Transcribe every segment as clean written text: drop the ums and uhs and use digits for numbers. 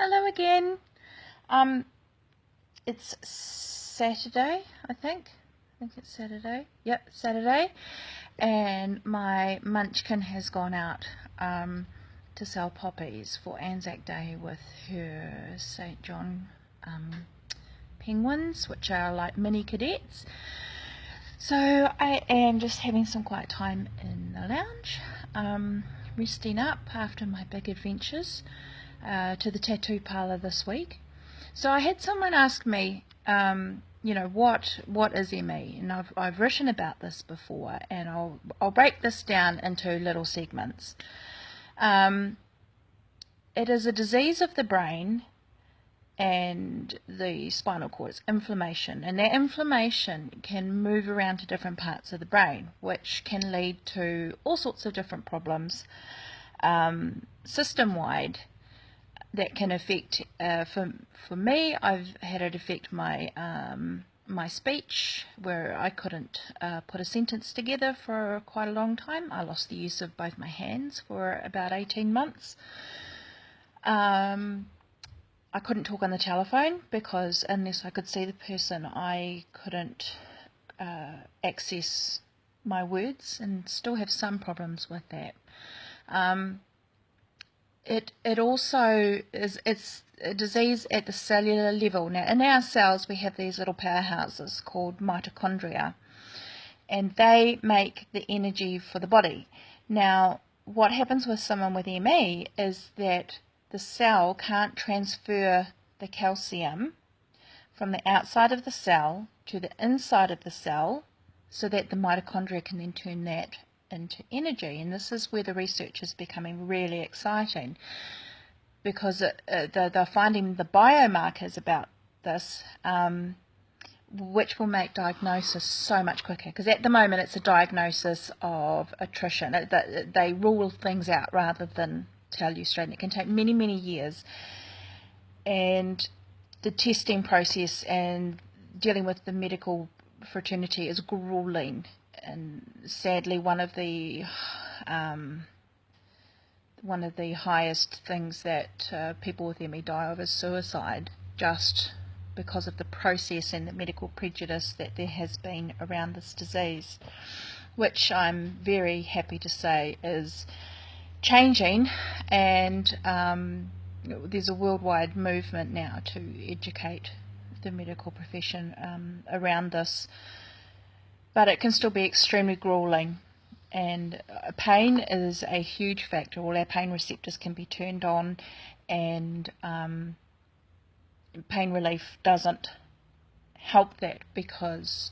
Hello again. It's Saturday, I think it's Saturday. Yep, Saturday. And my munchkin has gone out to sell poppies for Anzac Day with her St. John penguins, which are like mini cadets. So I am just having some quiet time in the lounge, resting up after my big adventures to the tattoo parlour this week. So I had someone ask me, you know, what is M.E? And I've written about this before, and I'll break this down into little segments. It is a disease of the brain and the spinal cord. It's inflammation, and that inflammation can move around to different parts of the brain, which can lead to all sorts of different problems system-wide that can affect, for me, I've had it affect my my speech, where I couldn't put a sentence together for quite a long time. I lost the use of both my hands for about 18 months. I couldn't talk on the telephone because unless I could see the person, I couldn't access my words, and still have some problems with that. It also it's a disease at the cellular level. Now, in our cells we have these little powerhouses called mitochondria, and they make the energy for the body. Now, what happens with someone with ME is that the cell can't transfer the calcium from the outside of the cell to the inside of the cell so that the mitochondria can then turn that into energy. And this is where the research is becoming really exciting, because they're finding the biomarkers about this, which will make diagnosis so much quicker, because at the moment it's a diagnosis of attrition. They rule things out rather than tell you straight, and it can take many years, and the testing process and dealing with the medical fraternity is grueling. And sadly, one of the highest things that people with ME die of is suicide, just because of the process and the medical prejudice that there has been around this disease, which I'm very happy to say is changing. And there's a worldwide movement now to educate the medical profession around this. But it can still be extremely grueling, and pain is a huge factor. All our pain receptors can be turned on, and pain relief doesn't help that, because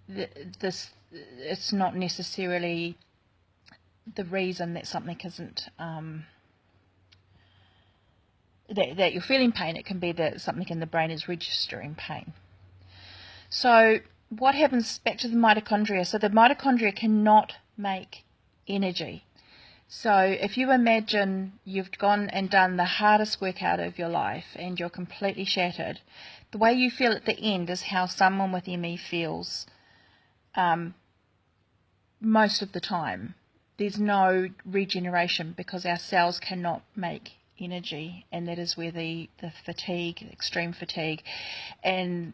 it's not necessarily the reason that something isn't that you're feeling pain. It can be that something in the brain is registering pain. So what happens back to the mitochondria? So the mitochondria cannot make energy. So if you imagine you've gone and done the hardest workout of your life and you're completely shattered, the way you feel at the end is how someone with ME feels most of the time. There's no regeneration because our cells cannot make energy, and that is where the fatigue, extreme fatigue, and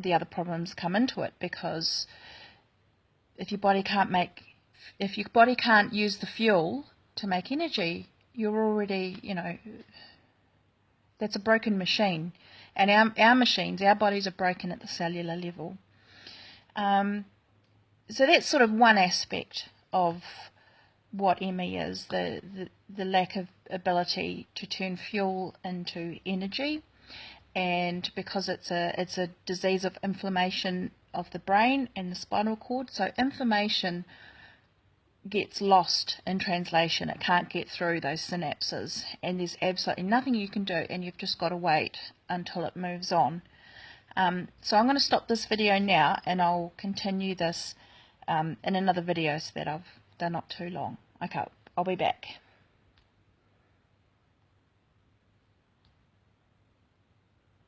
the other problems come into it, because if your body can't use the fuel to make energy, you're already, you know, that's a broken machine. And our machines, our bodies are broken at the cellular level. So that's sort of one aspect of what ME is, the lack of ability to turn fuel into energy. And because it's a disease of inflammation of the brain and the spinal cord, so information gets lost in translation. It can't get through those synapses, and there's absolutely nothing you can do, and you've just got to wait until it moves on. So I'm going to stop this video now, and I'll continue this in another video so that they're not too long. Okay, I'll be back.